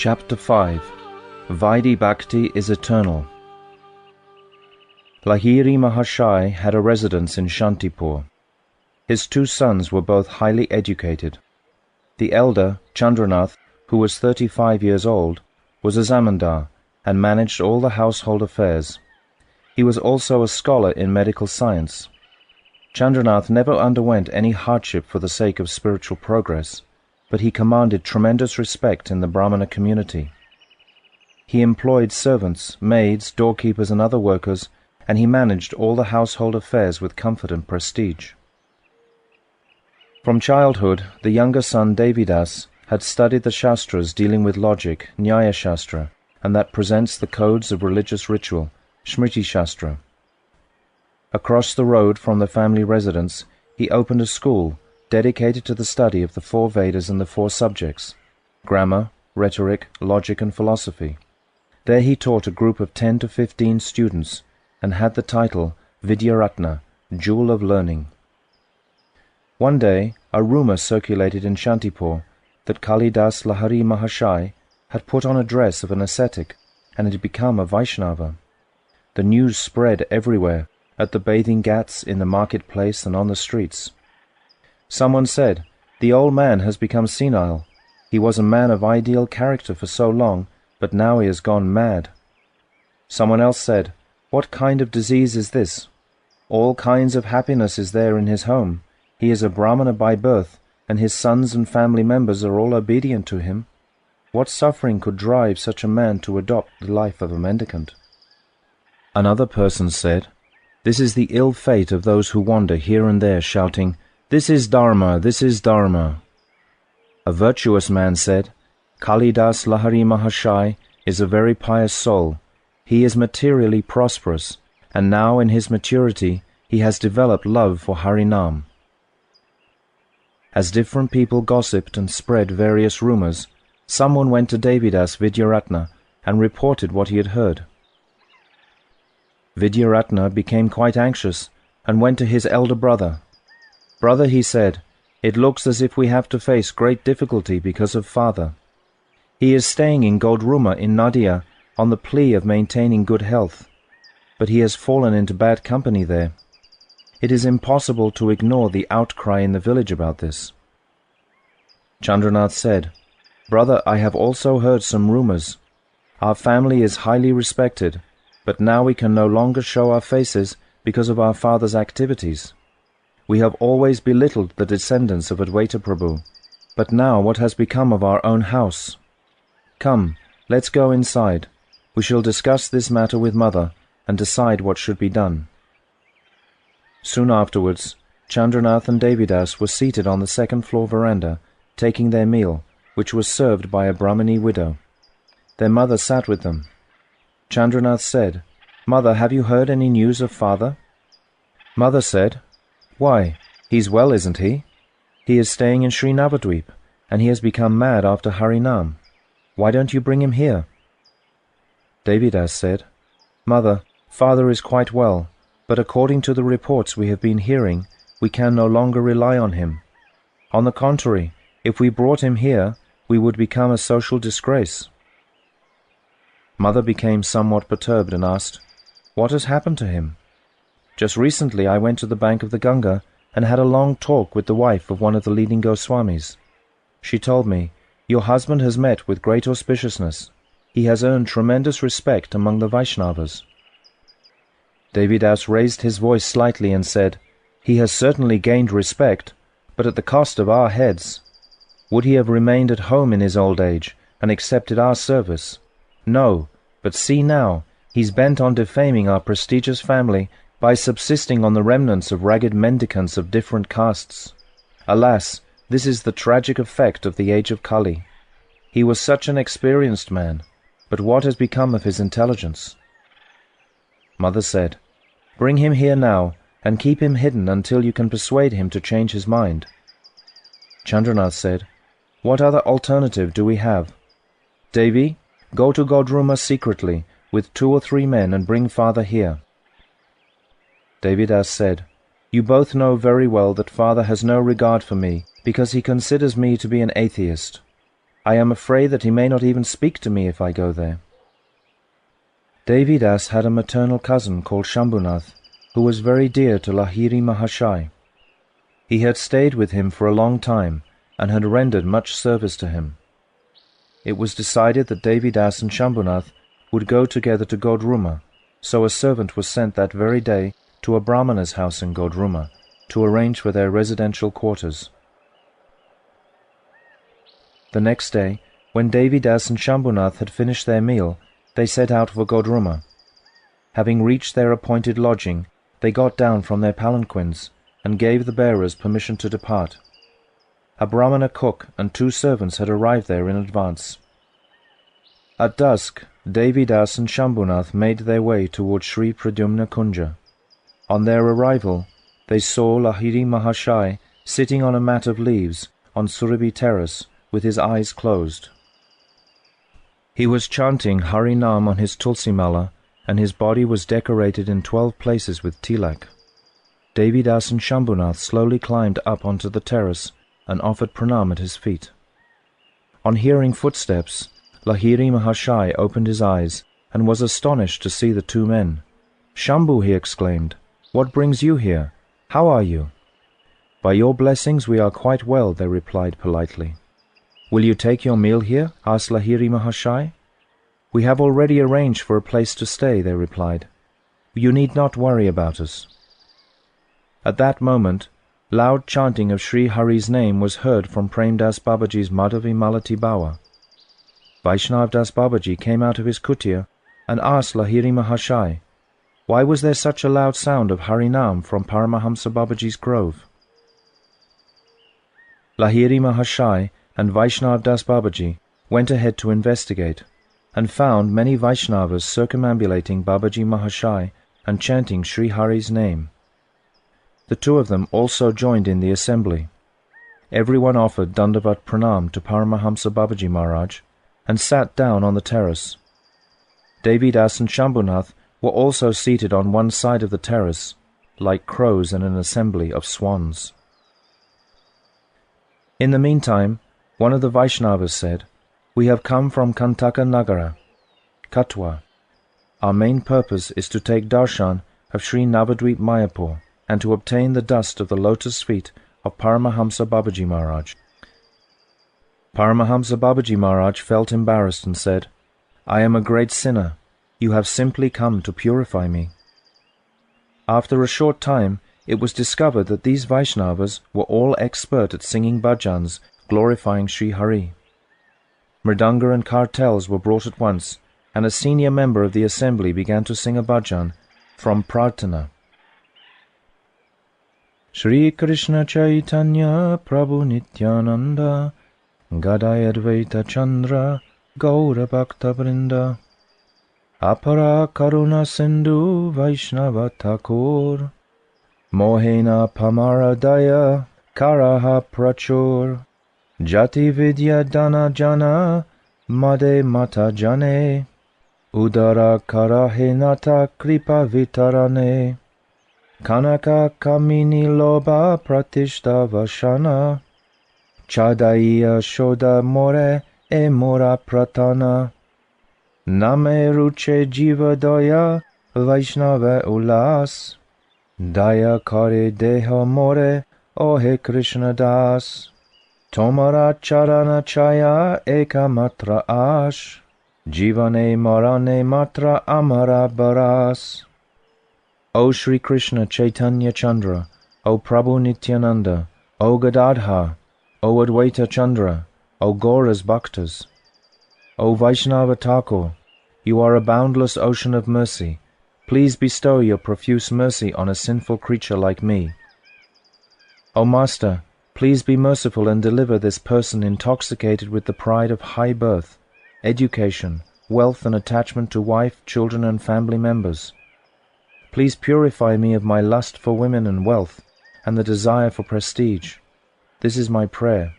Chapter 5 Vaidhi Bhakti is Eternal. Lahiri Mahashai had a residence in Shantipur. His two sons were both highly educated. The elder, Chandranath, who was 35 years old, was a zamindar and managed all the household affairs. He was also a scholar in medical science. Chandranath never underwent any hardship for the sake of spiritual progress, but he commanded tremendous respect in the Brahmana community. He employed servants, maids, doorkeepers and other workers, and he managed all the household affairs with comfort and prestige. From childhood, the younger son Devidas had studied the Shastras dealing with logic, Nyaya Shastra, and that presents the codes of religious ritual, Smriti Shastra. Across the road from the family residence, he opened a school dedicated to the study of the 4 Vedas and the 4 subjects, grammar, rhetoric, logic and philosophy. There he taught a group of 10 to 15 students and had the title Vidyaratna, Jewel of Learning. One day, a rumor circulated in Shantipur that Kalidas Lahiri Mahashai had put on a dress of an ascetic and had become a Vaishnava. The news spread everywhere, at the bathing ghats, in the marketplace and on the streets. Someone said, "The old man has become senile. He was a man of ideal character for so long, but now he has gone mad." Someone else said, "What kind of disease is this? All kinds of happiness is there in his home. He is a Brahmana by birth, and his sons and family members are all obedient to him. What suffering could drive such a man to adopt the life of a mendicant?" Another person said, "This is the ill fate of those who wander here and there shouting, 'This is dharma, this is dharma.'" A virtuous man said, "Kalidas Lahiri Mahashai is a very pious soul. He is materially prosperous, and now in his maturity he has developed love for Harinam." As different people gossiped and spread various rumors, someone went to Devidas Vidyaratna and reported what he had heard. Vidyaratna became quite anxious and went to his elder brother. "Brother," he said, "it looks as if we have to face great difficulty because of father. He is staying in Godruma in Nadia on the plea of maintaining good health, but he has fallen into bad company there. It is impossible to ignore the outcry in the village about this." Chandranath said, "Brother, I have also heard some rumors. Our family is highly respected, but now we can no longer show our faces because of our father's activities. We have always belittled the descendants of Advaita Prabhu, but now what has become of our own house? Come, let's go inside. We shall discuss this matter with mother and decide what should be done." Soon afterwards, Chandranath and Devidas were seated on the second-floor veranda, taking their meal, which was served by a Brahmini widow. Their mother sat with them. Chandranath said, "Mother, have you heard any news of father?" Mother said, "Why, he's well, isn't he? He is staying in Sri Navadvip, and he has become mad after Harinam. Why don't you bring him here?" Devidas said, "Mother, father is quite well, but according to the reports we have been hearing, we can no longer rely on him. On the contrary, if we brought him here, we would become a social disgrace." Mother became somewhat perturbed and asked, "What has happened to him?" "Just recently I went to the bank of the Ganga and had a long talk with the wife of one of the leading Goswamis. She told me, 'Your husband has met with great auspiciousness. He has earned tremendous respect among the Vaishnavas.'" Devidas raised his voice slightly and said, "He has certainly gained respect, but at the cost of our heads. Would he have remained at home in his old age and accepted our service? No, but see now, he's bent on defaming our prestigious family by subsisting on the remnants of ragged mendicants of different castes. Alas, this is the tragic effect of the age of Kali. He was such an experienced man, but what has become of his intelligence?" Mother said, "Bring him here now, and keep him hidden until you can persuade him to change his mind." Chandranath said, "What other alternative do we have? Devi, go to Godruma secretly with 2 or 3 men and bring father here." Devidas said, "You both know very well that father has no regard for me because he considers me to be an atheist. I am afraid that he may not even speak to me if I go there." Devidas had a maternal cousin called Shambhunath, who was very dear to Lahiri Mahashai. He had stayed with him for a long time and had rendered much service to him. It was decided that Devidas and Shambhunath would go together to Godruma, so a servant was sent that very day to a Brahmana's house in Godruma to arrange for their residential quarters. The next day, when Devidas and Shambhunath had finished their meal, they set out for Godruma. Having reached their appointed lodging, they got down from their palanquins and gave the bearers permission to depart. A Brahmana cook and 2 servants had arrived there in advance. At dusk, Devidas and Shambhunath made their way toward Sri Pradyumna Kunja. On their arrival, they saw Lahiri Mahashai sitting on a mat of leaves on Surabhi terrace with his eyes closed. He was chanting Harinam on his Tulsi Mala, and his body was decorated in 12 places with tilak. Devidas and Shambhunath slowly climbed up onto the terrace and offered pranam at his feet. On hearing footsteps, Lahiri Mahashai opened his eyes and was astonished to see the 2 men. "Shambhu," he exclaimed, "what brings you here? How are you?" "By your blessings we are quite well," they replied politely. "Will you take your meal here?" asked Lahiri Mahashai. "We have already arranged for a place to stay," they replied. "You need not worry about us." At that moment, loud chanting of Sri Hari's name was heard from Premdas Babaji's Madhavi Malati Bawa. Vaishnav Das Babaji came out of his kutir and asked Lahiri Mahashai, why was there such a loud sound of Harinam from Paramahamsa Babaji's grove? Lahiri Mahashai and Vaishnav Das Babaji went ahead to investigate and found many Vaishnavas circumambulating Babaji Mahashai and chanting Sri Hari's name. The 2 of them also joined in the assembly. Everyone offered Dandavat Pranam to Paramahamsa Babaji Maharaj and sat down on the terrace. Devidas and Shambhunath were also seated on one side of the terrace, like crows in an assembly of swans. In the meantime, one of the Vaishnavas said, "We have come from Kantaka Nagara, Katwa. Our main purpose is to take darshan of Sri Navadvip Mayapur and to obtain the dust of the lotus feet of Paramahamsa Babaji Maharaj." Paramahamsa Babaji Maharaj felt embarrassed and said, "I am a great sinner. You have simply come to purify me." After a short time, it was discovered that these Vaishnavas were all expert at singing bhajans glorifying Sri Hari. Mridanga and kartels were brought at once, and a senior member of the assembly began to sing a bhajan from Prarthana. Shri Krishna Chaitanya Prabhu Nityananda Gadai Advaita Chandra Gaura Bhakta Vrinda Apara Karuna Sindhu Vaishnava Thakur Mohena Pamaradaya Karaha Prachur Jati Vidya Dana Jana Made Mata Jane Udara Karahe Nata Kripa Vitarane Kanaka Kamini Loba Pratishta Vashana Chadaiya Shoda More E Mora Pratana Name Ruche Jiva Daya Vaishnava Ulas Daya Kare Deha More Ohe Krishna Das Tomara Charana Chaya Eka Matra Ash Jivane Marane Matra Amara Baras. O Shri Krishna Chaitanya Chandra, O Prabhu Nityananda, O Gadadha, O Advaita Chandra, O Gaura's Bhaktas, O Vaishnava Thakur, you are a boundless ocean of mercy. Please bestow your profuse mercy on a sinful creature like me. O Master, please be merciful and deliver this person intoxicated with the pride of high birth, education, wealth and attachment to wife, children and family members. Please purify me of my lust for women and wealth, and the desire for prestige. This is my prayer.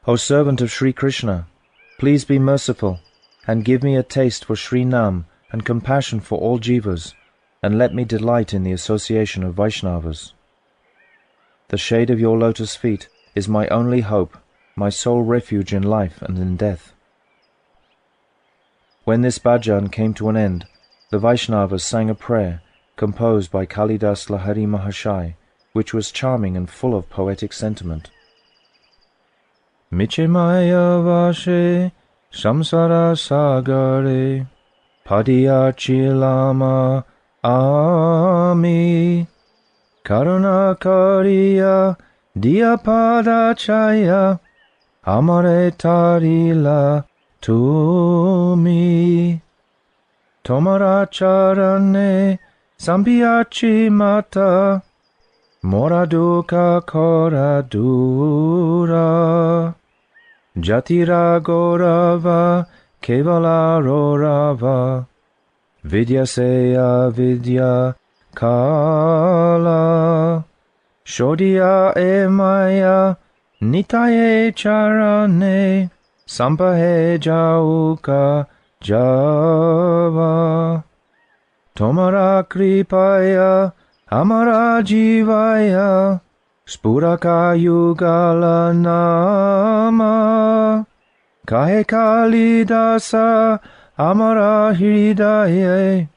O servant of Sri Krishna, please be merciful, and give me a taste for Sri Nam and compassion for all jivas, and let me delight in the association of Vaishnavas. The shade of your lotus feet is my only hope, my sole refuge in life and in death. When this bhajan came to an end, the Vaishnavas sang a prayer composed by Kalidas Lahari Mahashai, which was charming and full of poetic sentiment. Miche maya vashe samsara sagare padiya chilama ami karuna kariya diyapada chaya amare tarila tumi tomara charane sambiyachi mata moraduka koradura jatira gorava kevala rorava vidyaseya vidya kala shodya emaya nitaye charane sampahe jauka java tomara kripaya amara jivaya spuraka yugala nama kahe kalidasa amara hridaye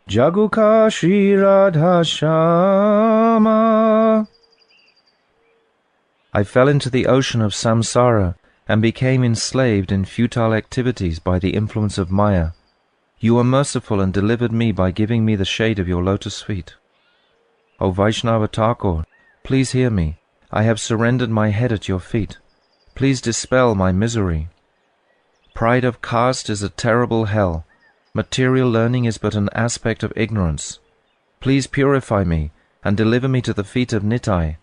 jaguka shri radha shama. I fell into the ocean of samsara and became enslaved in futile activities by the influence of Maya. You were merciful and delivered me by giving me the shade of your lotus feet. O Vaishnava Thakur, please hear me. I have surrendered my head at your feet. Please dispel my misery. Pride of caste is a terrible hell. Material learning is but an aspect of ignorance. Please purify me and deliver me to the feet of Nitai.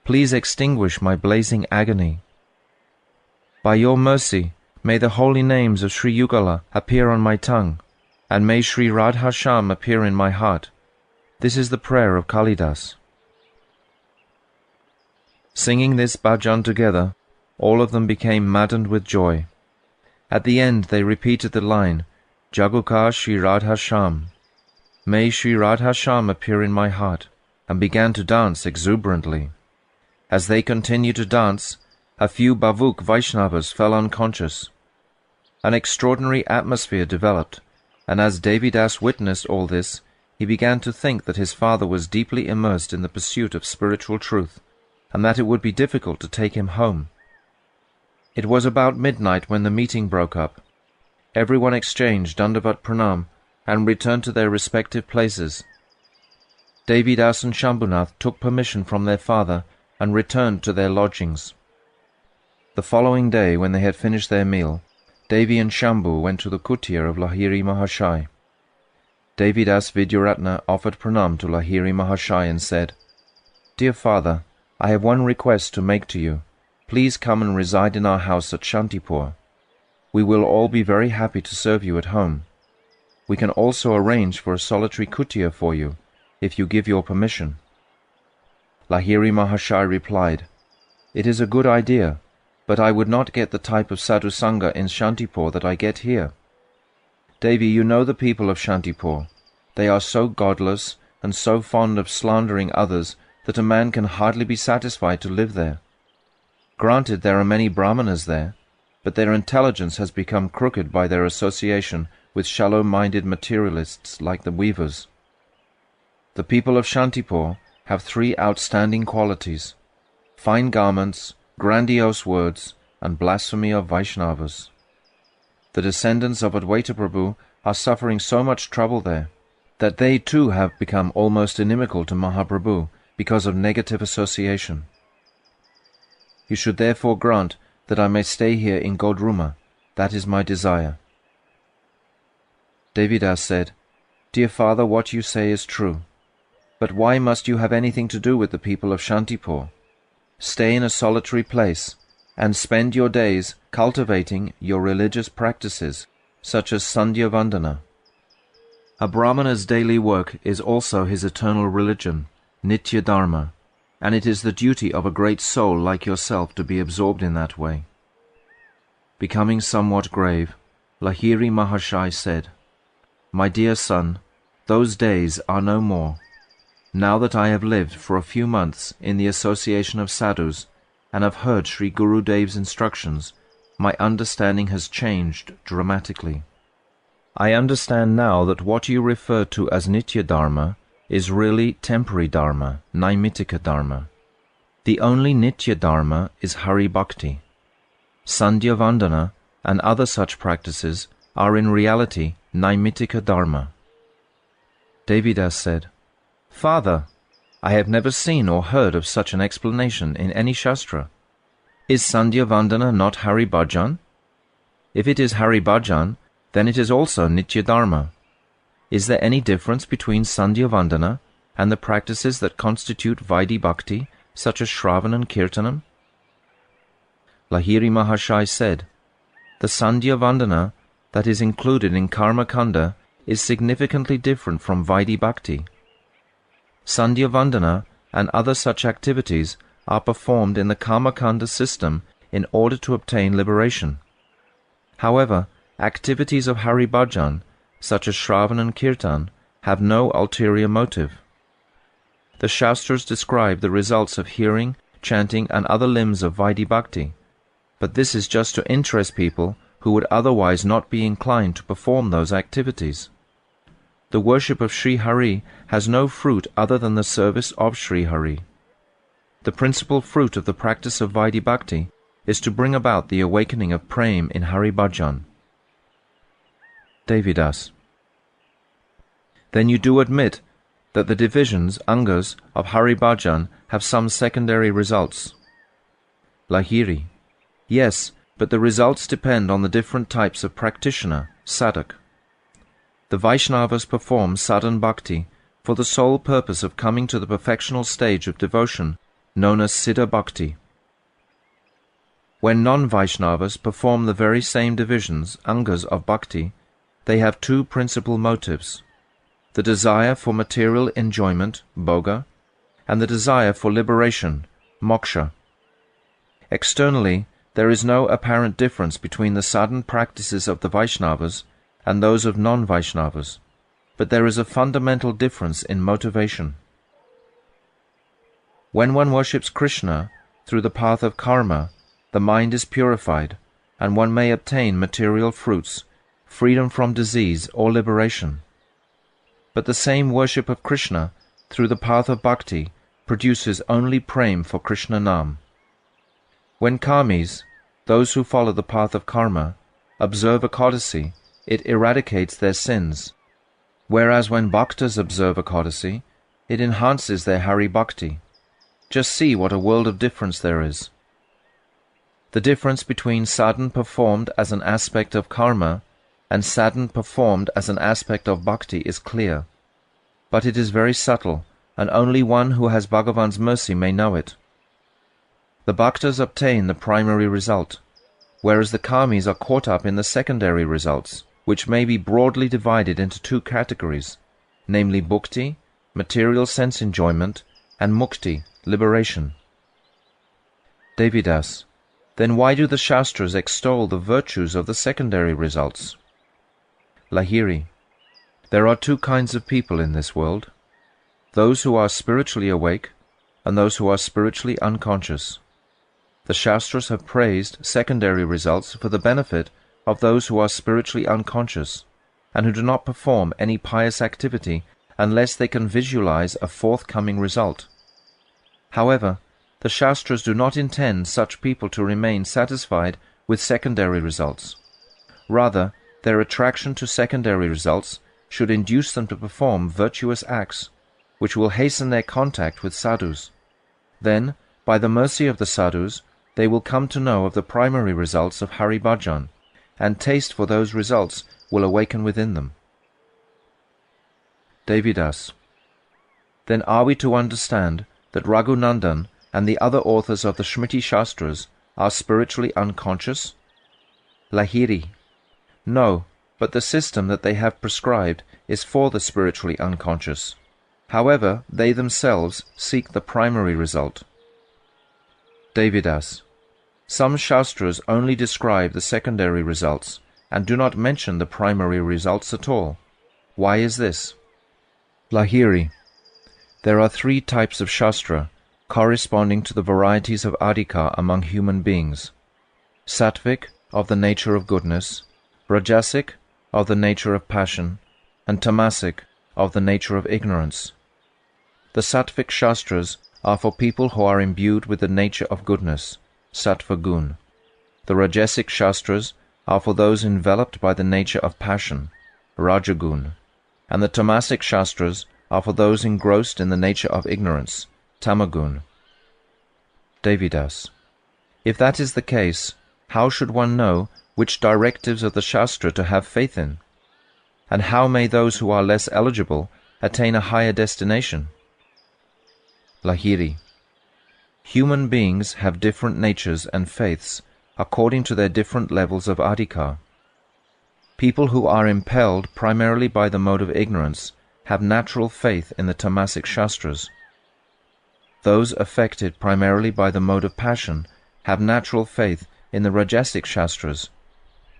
Please extinguish my blazing agony. By your mercy, may the holy names of Sri Yugala appear on my tongue, and may Sri Radha Sham appear in my heart. This is the prayer of Kalidas. Singing this bhajan together, all of them became maddened with joy. At the end they repeated the line, Jaguka Sri Radha Sham. May Sri Radha Sham appear in my heart, and began to dance exuberantly. As they continued to dance, a few Bhavuk Vaishnavas fell unconscious. An extraordinary atmosphere developed, and as Devidas witnessed all this, he began to think that his father was deeply immersed in the pursuit of spiritual truth, and that it would be difficult to take him home. It was about midnight when the meeting broke up. Everyone exchanged Dandavat Pranam and returned to their respective places. Devidas and Shambhunath took permission from their father and returned to their lodgings. The following day, when they had finished their meal, Devi and Shambhu went to the kutir of Lahiri Mahashai. Devidas Vidyaratna offered pranam to Lahiri Mahashai and said, Dear father, I have one request to make to you. Please come and reside in our house at Shantipur. We will all be very happy to serve you at home. We can also arrange for a solitary kutir for you, if you give your permission. Lahiri Mahashai replied, It is a good idea, but I would not get the type of sadhusanga in Shantipur that I get here. Devi, you know the people of Shantipur. They are so godless and so fond of slandering others that a man can hardly be satisfied to live there. Granted, there are many brahmanas there, but their intelligence has become crooked by their association with shallow-minded materialists like the weavers. The people of Shantipur have three outstanding qualities: fine garments, grandiose words, and blasphemy of Vaishnavas. The descendants of Advaita Prabhu are suffering so much trouble there that they too have become almost inimical to Mahaprabhu because of negative association. You should therefore grant that I may stay here in Godruma. That is my desire. Devidas said, Dear father, what you say is true. But why must you have anything to do with the people of Shantipur? Stay in a solitary place, and spend your days cultivating your religious practices, such as Sandhya Vandana. A Brahmana's daily work is also his eternal religion, Nitya dharma, and it is the duty of a great soul like yourself to be absorbed in that way. Becoming somewhat grave, Lahiri Mahashai said, My dear son, those days are no more. Now that I have lived for a few months in the association of sadhus, and have heard Sri Gurudev's instructions, my understanding has changed dramatically. I understand now that what you refer to as Nitya Dharma is really temporary Dharma, Naimittika Dharma. The only Nitya Dharma is Hari Bhakti. Sandhya Vandana and other such practices are in reality Naimittika Dharma. Devidas said, Father, I have never seen or heard of such an explanation in any Shastra. Is Sandhya Vandana not Hari Bhajan? If it is Hari Bhajan, then it is also Nitya Dharma. Is there any difference between Sandhya Vandana and the practices that constitute Vaidhi Bhakti, such as Shravan and Kirtanam? Lahiri Mahashai said, the Sandhya Vandana that is included in Karma Kanda is significantly different from Vaidhi Bhakti. Sandhya Vandana and other such activities are performed in the Karma Kanda system in order to obtain liberation. However, activities of Hari Bhajan, such as Shravan and Kirtan, have no ulterior motive. The Shastras describe the results of hearing, chanting and other limbs of Vaidhi Bhakti, but this is just to interest people who would otherwise not be inclined to perform those activities. The worship of Sri Hari has no fruit other than the service of Sri Hari. The principal fruit of the practice of Vaidhi Bhakti is to bring about the awakening of Prem in Hari Bhajan. Devidas. Then you do admit that the divisions, angas, of Hari Bhajan have some secondary results. Lahiri. Yes, but the results depend on the different types of practitioner, sadhak. The Vaishnavas perform sadhan bhakti for the sole purpose of coming to the perfectional stage of devotion known as siddha bhakti. When non-Vaishnavas perform the very same divisions, angas of bhakti, they have two principal motives: the desire for material enjoyment, bhoga, and the desire for liberation, moksha. Externally, there is no apparent difference between the sadhan practices of the Vaishnavas and those of non-Vaishnavas, but there is a fundamental difference in motivation. When one worships Krishna through the path of karma, the mind is purified, and one may obtain material fruits, freedom from disease or liberation. But the same worship of Krishna through the path of bhakti produces only prem for Krishna Nam. When karmis, those who follow the path of karma, observe Ekadasi, it eradicates their sins, whereas when bhaktas observe Ekadasi, it enhances their Hari Bhakti. Just see what a world of difference there is. The difference between sadhan performed as an aspect of karma and sadhan performed as an aspect of bhakti is clear, but it is very subtle, and only one who has Bhagavan's mercy may know it. The bhaktas obtain the primary result, whereas the karmis are caught up in the secondary results, which may be broadly divided into two categories, namely bhukti, material sense enjoyment, and mukti, liberation. Devidas. Then why do the Shastras extol the virtues of the secondary results? Lahiri. There are two kinds of people in this world: those who are spiritually awake and those who are spiritually unconscious. The Shastras have praised secondary results for the benefit of those who are spiritually unconscious and who do not perform any pious activity unless they can visualize a forthcoming result. However, the Shastras do not intend such people to remain satisfied with secondary results. Rather, their attraction to secondary results should induce them to perform virtuous acts, which will hasten their contact with sadhus. Then, by the mercy of the sadhus, they will come to know of the primary results of Hari Bhajan, and taste for those results will awaken within them. Devidas. Then are we to understand that Raghunandan and the other authors of the Smriti Shastras are spiritually unconscious? Lahiri. No, but the system that they have prescribed is for the spiritually unconscious. However, they themselves seek the primary result. Devidas. Some Shastras only describe the secondary results and do not mention the primary results at all. Why is this? Lahiri. There are three types of Shastra, corresponding to the varieties of adhika among human beings: sattvic, of the nature of goodness; rajasic, of the nature of passion; and tamasic, of the nature of ignorance. The sattvic shastras are for people who are imbued with the nature of goodness, sattva gun. The rajasic shastras are for those enveloped by the nature of passion, rajagun. And the tamasic shastras are for those engrossed in the nature of ignorance, tamagun. Devidas: if that is the case, how should one know which directives of the Shastra to have faith in? And how may those who are less eligible attain a higher destination? Lahiri: human beings have different natures and faiths according to their different levels of adhika. People who are impelled primarily by the mode of ignorance have natural faith in the tamasic shastras. Those affected primarily by the mode of passion have natural faith in the rajasic shastras,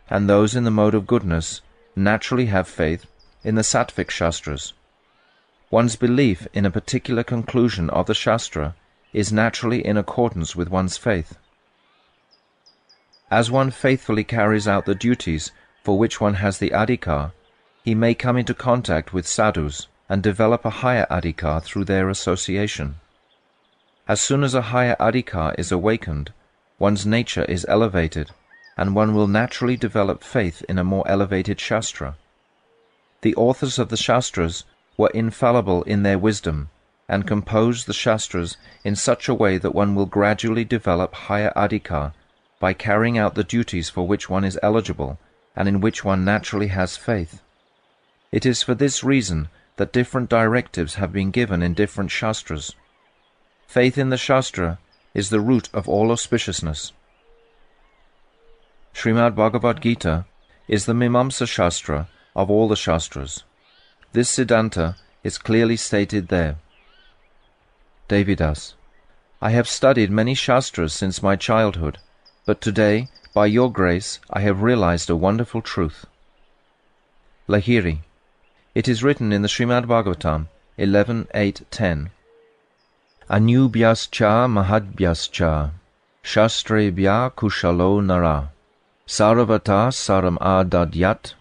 and those in the mode of goodness naturally have faith in the sattvic shastras. One's belief in a particular conclusion of the shastra is naturally in accordance with one's faith. As one faithfully carries out the duties for which one has the adhikar, he may come into contact with sadhus and develop a higher adhikar through their association. As soon as a higher adhikar is awakened, one's nature is elevated, and one will naturally develop faith in a more elevated shastra. The authors of the shastras were infallible in their wisdom, and composed the shastras in such a way that one will gradually develop higher adhikar by carrying out the duties for which one is eligible and in which one naturally has faith. It is for this reason that different directives have been given in different shastras. Faith in the shastra is the root of all auspiciousness. Srimad Bhagavad Gita is the Mimamsa Shastra of all the Shastras. This Siddhanta is clearly stated there. Devidas: I have studied many Shastras since my childhood, but today, by your grace, I have realized a wonderful truth. Lahiri: it is written in the Srimad Bhagavatam 11.8.10, Anubhyascha mahadbyascha, shastrebhya kushalo nara, saravata saram adadyat,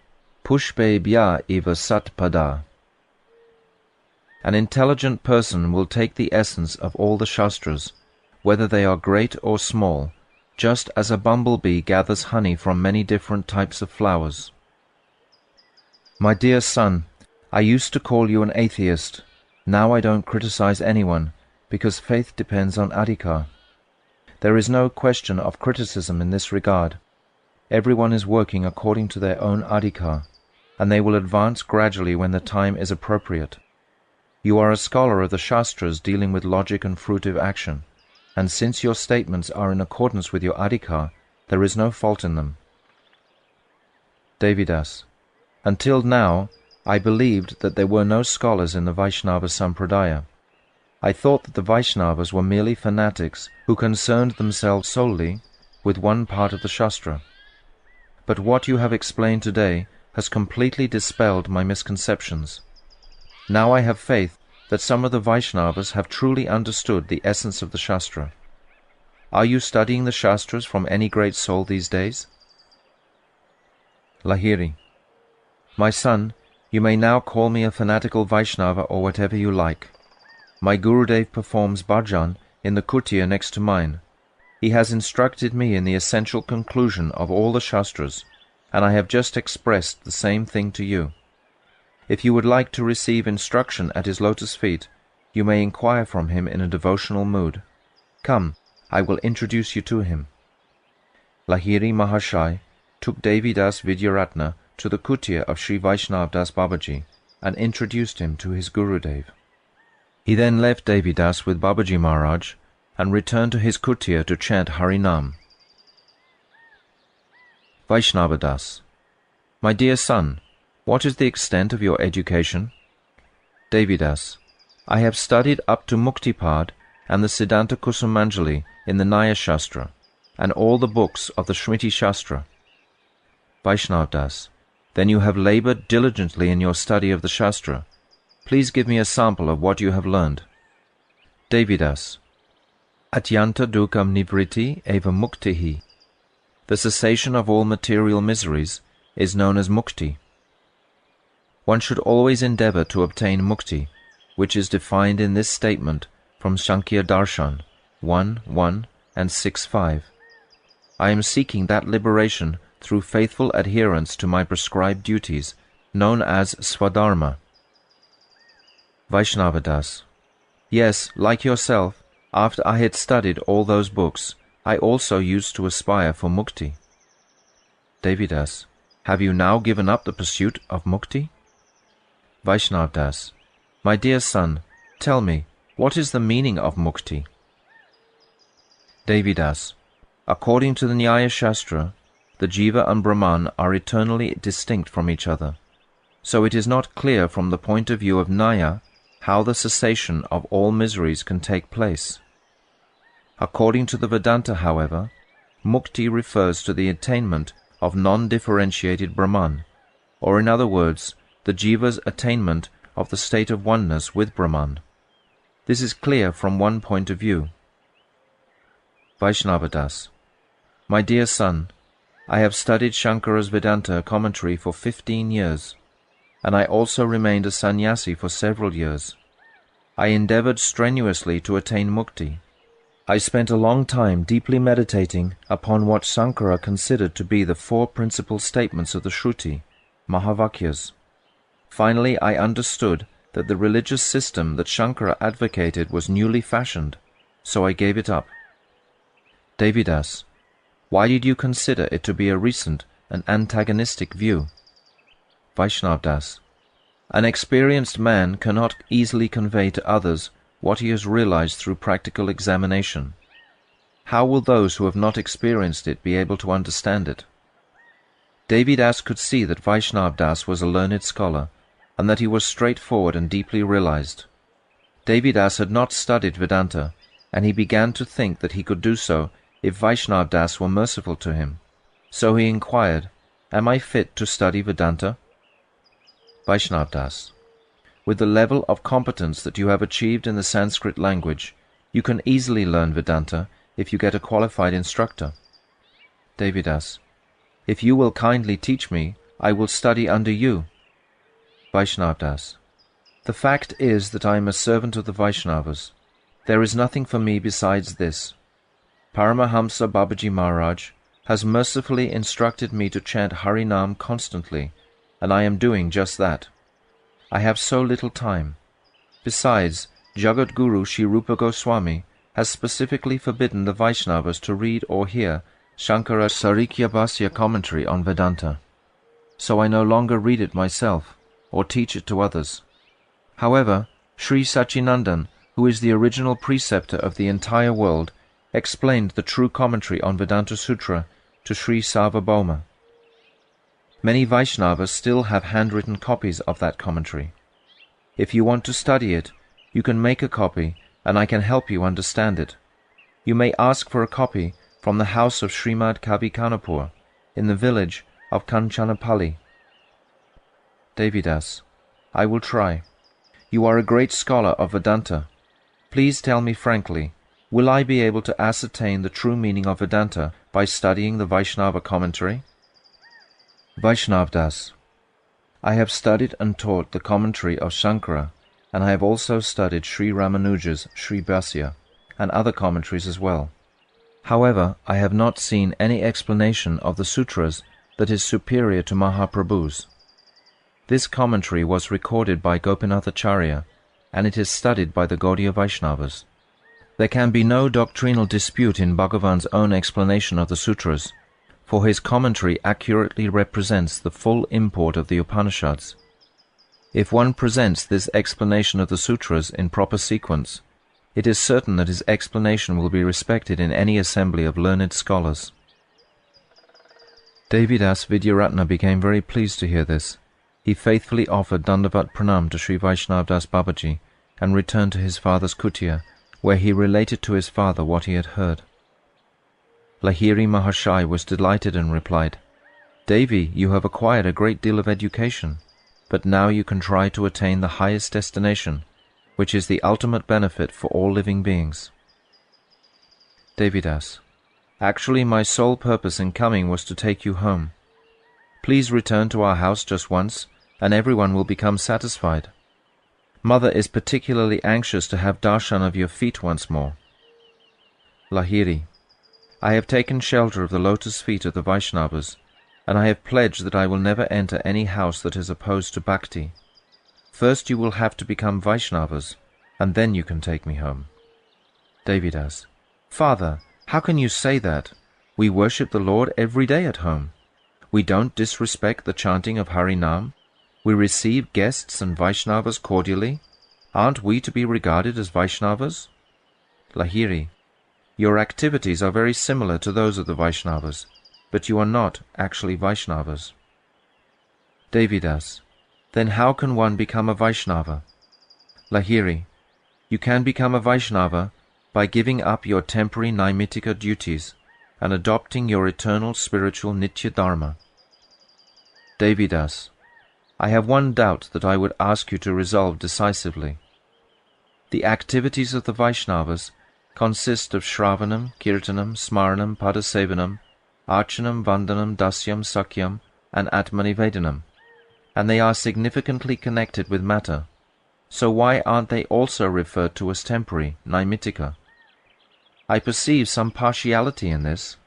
pushpebhya eva satpada. An intelligent person will take the essence of all the shastras, whether they are great or small, just as a bumblebee gathers honey from many different types of flowers. My dear son, I used to call you an atheist. Now I don't criticize anyone, because faith depends on adhikar. There is no question of criticism in this regard. Everyone is working according to their own adhikar, and they will advance gradually when the time is appropriate. You are a scholar of the Shastras dealing with logic and fruitive action, and since your statements are in accordance with your adhikar, there is no fault in them. Devidas: until now, I believed that there were no scholars in the Vaishnava Sampradaya. I thought that the Vaishnavas were merely fanatics who concerned themselves solely with one part of the Shastra. But what you have explained today has completely dispelled my misconceptions. Now I have faith that some of the Vaishnavas have truly understood the essence of the Shastra. Are you studying the Shastras from any great soul these days? Lahiri: my son, you may now call me a fanatical Vaishnava or whatever you like. My Gurudev performs bhajan in the kutia next to mine. He has instructed me in the essential conclusion of all the Shastras, and I have just expressed the same thing to you. If you would like to receive instruction at his lotus feet, you may inquire from him in a devotional mood. Come, I will introduce you to him. Lahiri Mahashai took Devidas Vidyaratna to the kutia of Sri Vaishnav Das Babaji and introduced him to his Gurudev. He then left Devidas with Babaji Maharaj and returned to his kutia to chant Harinam. Vaishnavadas: my dear son, what is the extent of your education? Devidas: I have studied up to Muktipad and the Siddhanta Kusumanjali in the Nyaya Shastra, and all the books of the Shmriti Shastra. Vaishnavdas: then you have labored diligently in your study of the Shastra. Please give me a sample of what you have learned. Devidas: Atyanta dukam nivritti eva muktihi. The cessation of all material miseries is known as mukti. One should always endeavor to obtain mukti, which is defined in this statement from Sankhya Darshan 1.1 and 6.5. I am seeking that liberation through faithful adherence to my prescribed duties, known as Swadharma. Vaishnavadas. Yes, like yourself, after I had studied all those books, I also used to aspire for mukti. Devidas. Have you now given up the pursuit of mukti? Vaishnavdas. My dear son, tell me, what is the meaning of mukti? Devidas. According to the Nyaya Shastra, the Jiva and Brahman are eternally distinct from each other, so it is not clear from the point of view of Nyaya how the cessation of all miseries can take place. According to the Vedanta, however, mukti refers to the attainment of non-differentiated Brahman, or in other words, the Jiva's attainment of the state of oneness with Brahman. This is clear from one point of view. Vaishnavadas. My dear son, I have studied Shankara's Vedanta commentary for 15 years, and I also remained a sannyasi for several years. I endeavored strenuously to attain mukti. I spent a long time deeply meditating upon what Shankara considered to be the four principal statements of the Shruti, Mahavakyas. Finally, I understood that the religious system that Shankara advocated was newly fashioned, so I gave it up. Devidas. Why did you consider it to be a recent and antagonistic view? Vaishnavdas. An experienced man cannot easily convey to others what he has realized through practical examination. How will those who have not experienced it be able to understand it? Devidas could see that Vaishnavdas was a learned scholar, and that he was straightforward and deeply realized. Devidas had not studied Vedanta, and he began to think that he could do so if Vaishnavdas were merciful to him. So he inquired, Am I fit to study Vedanta? Vaishnavdas. With the level of competence that you have achieved in the Sanskrit language, you can easily learn Vedanta if you get a qualified instructor. Devidas. If you will kindly teach me, I will study under you. Vaishnavdas. The fact is that I am a servant of the Vaishnavas. There is nothing for me besides this. Paramahamsa Babaji Maharaj has mercifully instructed me to chant Harinam constantly, and I am doing just that. I have so little time. Besides, Jagat Guru Sri Rupa Goswami has specifically forbidden the Vaishnavas to read or hear Shankara Sarikyabhasya commentary on Vedanta, so I no longer read it myself or teach it to others. However, Sri Sachinandan, who is the original preceptor of the entire world, explained the true commentary on Vedanta Sutra to Sri Sarvabhauma. Many Vaishnavas still have handwritten copies of that commentary. If you want to study it, you can make a copy, and I can help you understand it. You may ask for a copy from the house of Srimad Kavi Kanapur, in the village of Kanchanapalli. Devidas. I will try. You are a great scholar of Vedanta. Please tell me frankly, will I be able to ascertain the true meaning of Vedanta by studying the Vaishnava commentary? Vaishnavdas. I have studied and taught the commentary of Shankara, and I have also studied Sri Ramanuja's Sri Bhasya, and other commentaries as well. However, I have not seen any explanation of the sutras that is superior to Mahaprabhu's. This commentary was recorded by Gopinathacharya, and it is studied by the Gaudiya Vaishnavas. There can be no doctrinal dispute in Bhagavan's own explanation of the sutras, for his commentary accurately represents the full import of the Upanishads. If one presents this explanation of the sutras in proper sequence, it is certain that his explanation will be respected in any assembly of learned scholars. Devidas Vidyaratna became very pleased to hear this. He faithfully offered Dandavat Pranam to Sri Vaishnavdas Babaji and returned to his father's kutia, where he related to his father what he had heard. Lahiri Mahashai was delighted and replied, Devi, you have acquired a great deal of education, but now you can try to attain the highest destination, which is the ultimate benefit for all living beings. Devidas. Actually, my sole purpose in coming was to take you home. Please return to our house just once, and everyone will become satisfied. Mother is particularly anxious to have darshan of your feet once more. Lahiri. I have taken shelter of the lotus feet of the Vaishnavas, and I have pledged that I will never enter any house that is opposed to bhakti. First you will have to become Vaishnavas, and then you can take me home. Devidas. Father, how can you say that? We worship the Lord every day at home. We don't disrespect the chanting of Harinam. We receive guests and Vaishnavas cordially. Aren't we to be regarded as Vaishnavas? Lahiri. Your activities are very similar to those of the Vaishnavas, but you are not actually Vaishnavas. Devidas. Then how can one become a Vaishnava? Lahiri. You can become a Vaishnava by giving up your temporary Naimittika duties and adopting your eternal spiritual Nitya dharma. Devidas. I have one doubt that I would ask you to resolve decisively. The activities of the Vaishnavas consist of Shravanam, Kirtanam, Smaranam, Padasevanam, Archanam, Vandanam, Dasyam, Sakyam, and Atmanivedanam, and they are significantly connected with matter. So why aren't they also referred to as temporary, Naimittika? I perceive some partiality in this.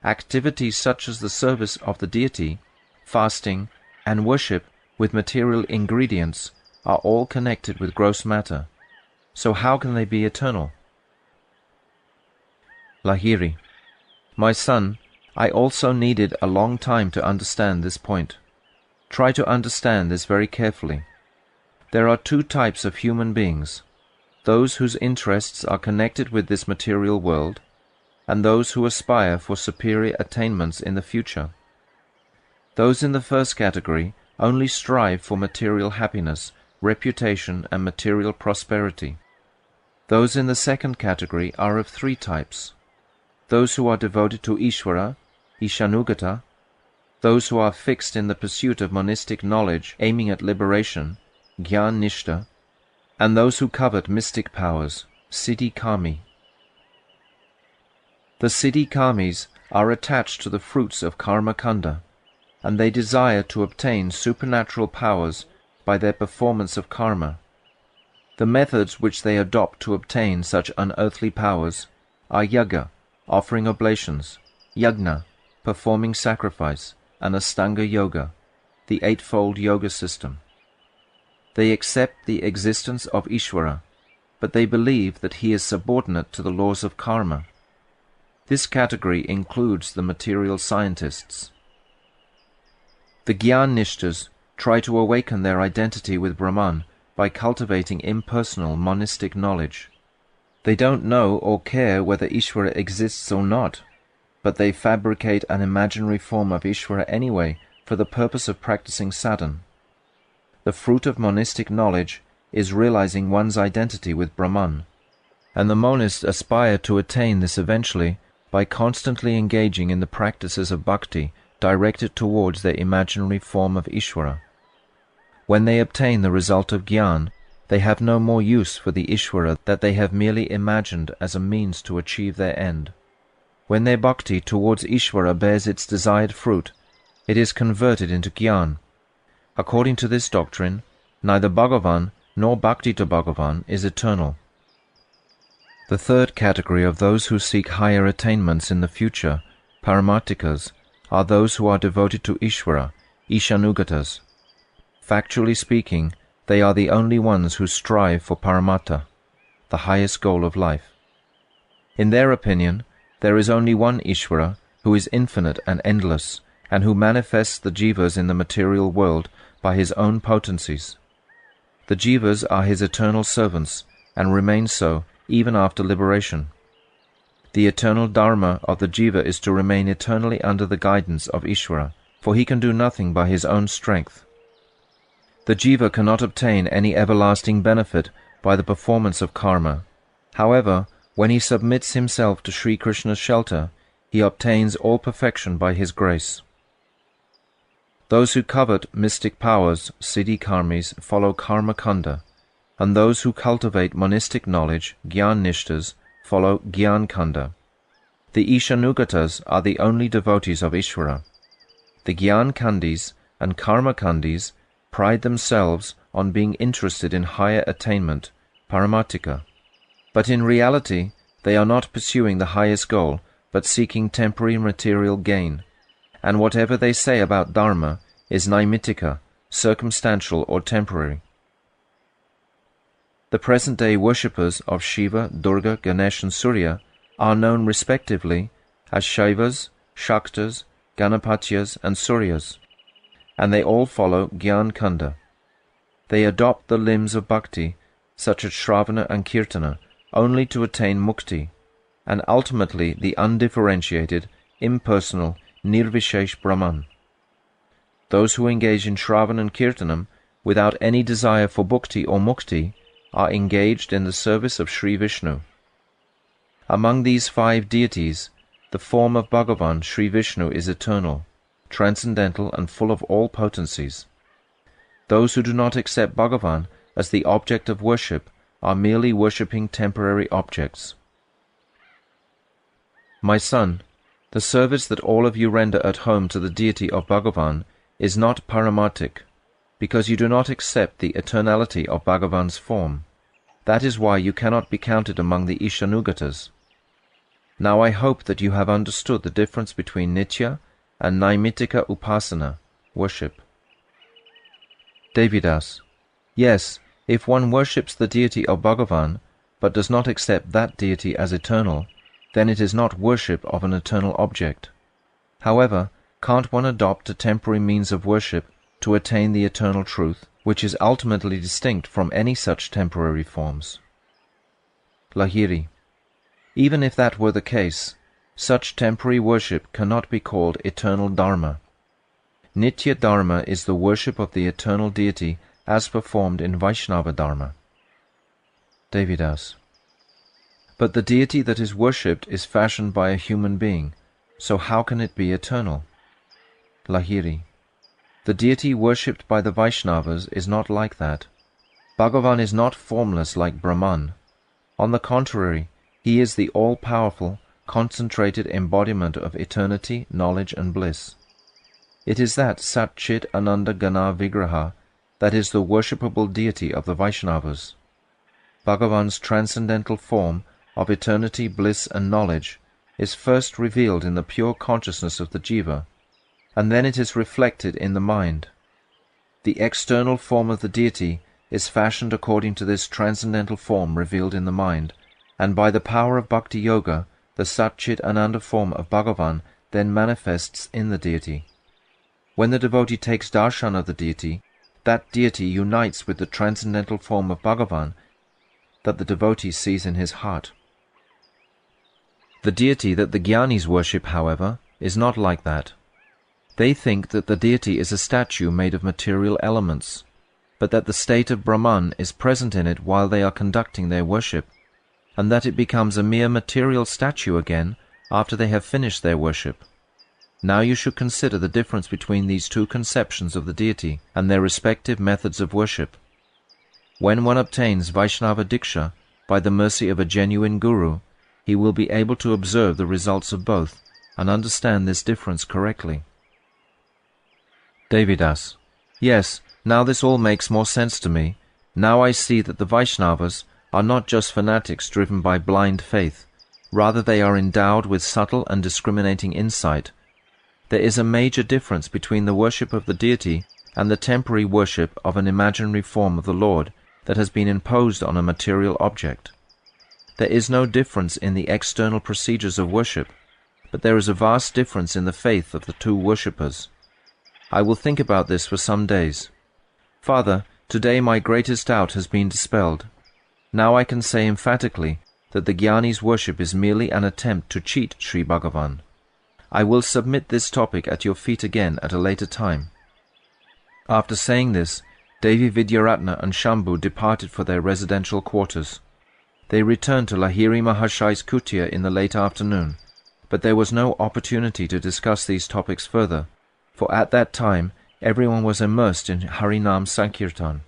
Activities such as the service of the deity, fasting, and worship with material ingredients are all connected with gross matter. So how can they be eternal? Lahiri. My son, I also needed a long time to understand this point. Try to understand this very carefully. There are two types of human beings: those whose interests are connected with this material world, and those who aspire for superior attainments in the future. Those in the first category only strive for material happiness, reputation, and material prosperity. Those in the second category are of three types: those who are devoted to Ishvara, Ishanugata, those who are fixed in the pursuit of monistic knowledge aiming at liberation, Gyan Nishta, and those who covet mystic powers, Siddhi Kami. The Siddhi Kamis are attached to the fruits of Karma Kanda, and they desire to obtain supernatural powers by their performance of karma. The methods which they adopt to obtain such unearthly powers are yaga, offering oblations, yagna, performing sacrifice, and Astanga Yoga, the eightfold yoga system. They accept the existence of Ishvara, but they believe that he is subordinate to the laws of karma. This category includes the material scientists. The Gyan-nishtas try to awaken their identity with Brahman by cultivating impersonal monistic knowledge. They don't know or care whether Ishvara exists or not, but they fabricate an imaginary form of Ishvara anyway for the purpose of practicing sadhana. The fruit of monistic knowledge is realizing one's identity with Brahman, and the monists aspire to attain this eventually by constantly engaging in the practices of bhakti directed towards their imaginary form of Ishvara. When they obtain the result of Gyan, they have no more use for the Ishvara that they have merely imagined as a means to achieve their end. When their bhakti towards Ishvara bears its desired fruit, it is converted into Gyan. According to this doctrine, neither Bhagavan nor bhakti to Bhagavan is eternal. The third category of those who seek higher attainments in the future, Paramartikas, are those who are devoted to Ishvara, Ishanugatas. Factually speaking, they are the only ones who strive for Paramatta, the highest goal of life. In their opinion, there is only one Ishvara who is infinite and endless, and who manifests the jivas in the material world by his own potencies. The jivas are his eternal servants, and remain so even after liberation. The eternal dharma of the jiva is to remain eternally under the guidance of Ishvara, for he can do nothing by his own strength. The jiva cannot obtain any everlasting benefit by the performance of karma. However, when he submits himself to Sri Krishna's shelter, he obtains all perfection by his grace. Those who covet mystic powers, siddhi karmis, follow karma kanda, and those who cultivate monistic knowledge, gyan nishtas, follow gyan kanda. The Ishanugatas are the only devotees of Ishvara. The Gyan Kandis and Karma Kandis pride themselves on being interested in higher attainment, Paramartika. But in reality, they are not pursuing the highest goal, but seeking temporary material gain. And whatever they say about dharma is Naimittika, circumstantial or temporary. The present-day worshippers of Shiva, Durga, Ganesh and Surya are known respectively as Shaivas, Shaktas, Ganapatyas and Suryas, and they all follow Gyan Kanda. They adopt the limbs of bhakti, such as Shravana and Kirtana, only to attain mukti, and ultimately the undifferentiated, impersonal, nirvishesh Brahman. Those who engage in Shravana and Kirtanam without any desire for bhakti or mukti are engaged in the service of Sri Vishnu. Among these 5 deities, the form of Bhagavan, Sri Vishnu, is eternal, transcendental and full of all potencies. Those who do not accept Bhagavan as the object of worship are merely worshipping temporary objects. My son, the service that all of you render at home to the deity of Bhagavan is not paramartic, because you do not accept the eternality of Bhagavan's form. That is why you cannot be counted among the Ishanugatas. Now I hope that you have understood the difference between Nitya and Naimittika Upasana, worship. Devidas. Yes, if one worships the deity of Bhagavan, but does not accept that deity as eternal, then it is not worship of an eternal object. However, can't one adopt a temporary means of worship to attain the eternal truth, which is ultimately distinct from any such temporary forms? Lahiri. Even if that were the case, such temporary worship cannot be called eternal dharma. Nitya dharma is the worship of the eternal deity as performed in Vaishnava dharma. Devidas. But the deity that is worshipped is fashioned by a human being, so how can it be eternal? Lahiri. The deity worshipped by the Vaishnavas is not like that. Bhagavan is not formless like Brahman. On the contrary, he is the all-powerful, concentrated embodiment of eternity, knowledge and bliss. It is that Sat Chit Ananda Gana Vigraha that is the worshipable deity of the Vaishnavas. Bhagavan's transcendental form of eternity, bliss and knowledge is first revealed in the pure consciousness of the Jiva, and then it is reflected in the mind. The external form of the deity is fashioned according to this transcendental form revealed in the mind, and by the power of Bhakti Yoga, the Sat Chit Ananda form of Bhagavan then manifests in the deity. When the devotee takes darshan of the deity, that deity unites with the transcendental form of Bhagavan that the devotee sees in his heart. The deity that the Jnanis worship, however, is not like that. They think that the deity is a statue made of material elements, but that the state of Brahman is present in it while they are conducting their worship, and that it becomes a mere material statue again after they have finished their worship. Now you should consider the difference between these two conceptions of the deity and their respective methods of worship. When one obtains Vaishnava Diksha by the mercy of a genuine guru, he will be able to observe the results of both and understand this difference correctly. Devidas. Yes, now this all makes more sense to me. Now I see that the Vaishnavas are not just fanatics driven by blind faith. Rather, they are endowed with subtle and discriminating insight. There is a major difference between the worship of the deity and the temporary worship of an imaginary form of the Lord that has been imposed on a material object. There is no difference in the external procedures of worship, but there is a vast difference in the faith of the two worshippers. I will think about this for some days. Father, today my greatest doubt has been dispelled. Now I can say emphatically that the Jnanis' worship is merely an attempt to cheat Sri Bhagavan. I will submit this topic at your feet again at a later time. After saying this, Devi Vidyaratna and Shambhu departed for their residential quarters. They returned to Lahiri Mahashai's kutia in the late afternoon, but there was no opportunity to discuss these topics further, for at that time everyone was immersed in Harinam Sankirtan.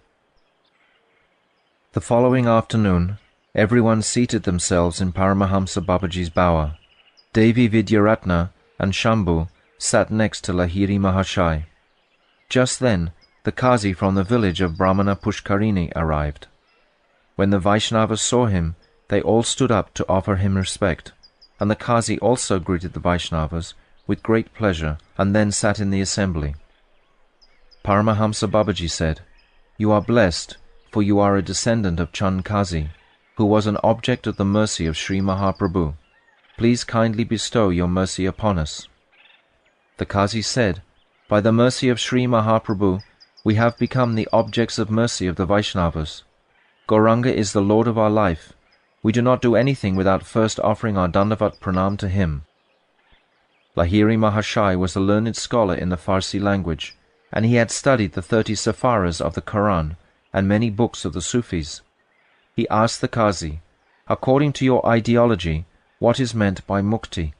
The following afternoon, everyone seated themselves in Paramahamsa Babaji's bower. Devi Vidyaratna and Shambhu sat next to Lahiri Mahashai. Just then, the Qazi from the village of Brahmana Pushkarini arrived. When the Vaishnavas saw him, they all stood up to offer him respect, and the Qazi also greeted the Vaishnavas with great pleasure and then sat in the assembly. Paramahamsa Babaji said, "You are blessed, for you are a descendant of Chand Qazi, who was an object of the mercy of Sri Mahaprabhu. Please kindly bestow your mercy upon us." The Qazi said, "By the mercy of Sri Mahaprabhu, we have become the objects of mercy of the Vaishnavas. Gauranga is the Lord of our life. We do not do anything without first offering our Dandavat Pranam to him." Lahiri Mahashai was a learned scholar in the Farsi language, and he had studied the 30 Safaras of the Quran and many books of the Sufis. He asked the Qazi, "According to your ideology, what is meant by mukti?"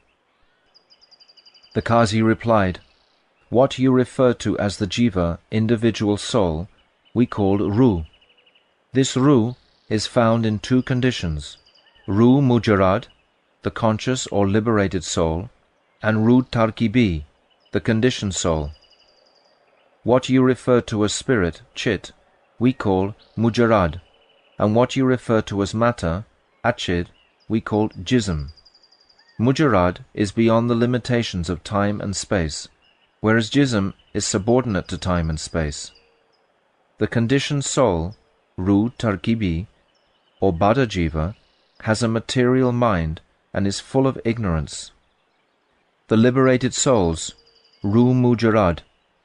The Qazi replied, "What you refer to as the Jiva, individual soul, we call Ruh. This Ruh is found in two conditions, Ruh Mujarrad, the conscious or liberated soul, and Ruh Tarkibi, the conditioned soul. What you refer to as spirit, Chit, we call Mujarrad, and what you refer to as matter, Achid, we call Jism. Mujarrad is beyond the limitations of time and space, whereas Jism is subordinate to time and space. The conditioned soul, Ruh Tarkibi, or Bada Jiva, has a material mind and is full of ignorance. The liberated souls, Ruh Mujarrad,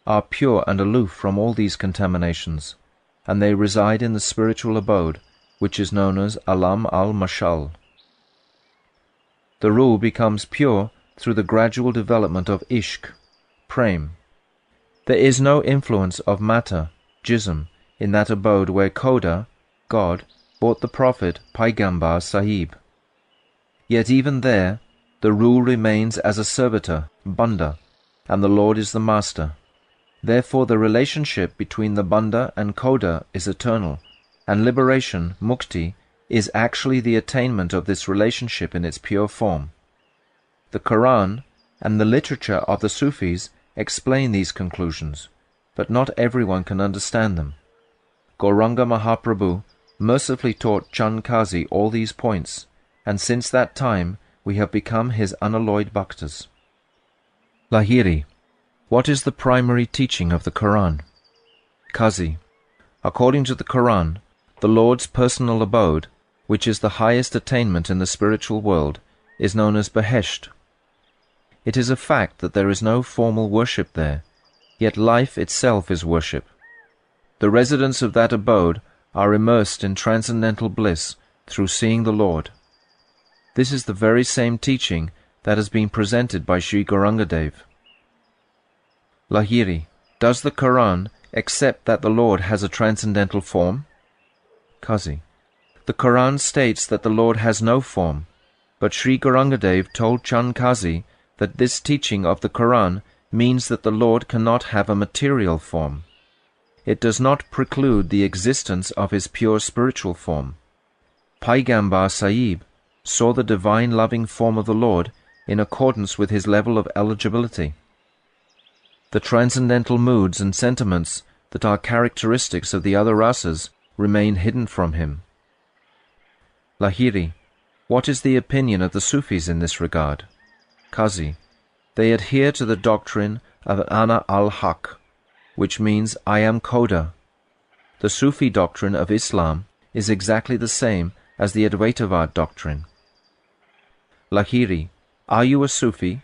are pure and aloof from all these contaminations, and they reside in the spiritual abode, which is known as Alam al-Mashal. The Ruh becomes pure through the gradual development of Ishq, Prem. There is no influence of matter, Jism, in that abode where Khoda, God, brought the Prophet Paigambar Sahib. Yet even there, the Ruh remains as a servitor, Banda, and the Lord is the Master. Therefore the relationship between the Banda and Khoda is eternal, and liberation, Mukti, is actually the attainment of this relationship in its pure form. The Quran and the literature of the Sufis explain these conclusions, but not everyone can understand them. Gauranga Mahaprabhu mercifully taught Chand Qazi all these points, and since that time we have become his unalloyed bhaktas. Lahiri, what is the primary teaching of the Quran? Qazi, according to the Quran, the Lord's personal abode, which is the highest attainment in the spiritual world, is known as Behesht. It is a fact that there is no formal worship there, yet life itself is worship. The residents of that abode are immersed in transcendental bliss through seeing the Lord. This is the very same teaching that has been presented by Sri Gauranga Dev. Lahiri, does the Quran accept that the Lord has a transcendental form? Qazi, the Quran states that the Lord has no form, but Sri Gauranga Dev told Chand Qazi that this teaching of the Quran means that the Lord cannot have a material form. It does not preclude the existence of his pure spiritual form. Paigambar Sahib saw the divine loving form of the Lord in accordance with his level of eligibility. The transcendental moods and sentiments that are characteristics of the other rasas remain hidden from him. Lahiri, what is the opinion of the Sufis in this regard? Qazi, they adhere to the doctrine of Ana al-Haq, which means I am Khoda. The Sufi doctrine of Islam is exactly the same as the Advaitavad doctrine. Lahiri, are you a Sufi?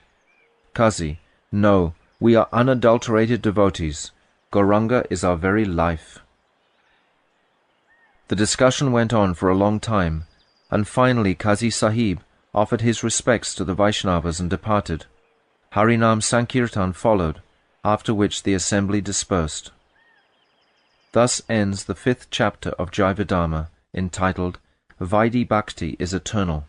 Qazi, no, we are unadulterated devotees. Gauranga is our very life. The discussion went on for a long time, and finally Qazi Sahib offered his respects to the Vaishnavas and departed. Harinam Sankirtan followed, after which the assembly dispersed. Thus ends the 5th chapter of Jaiva Dharma, entitled Vaidhi Bhakti is Eternal.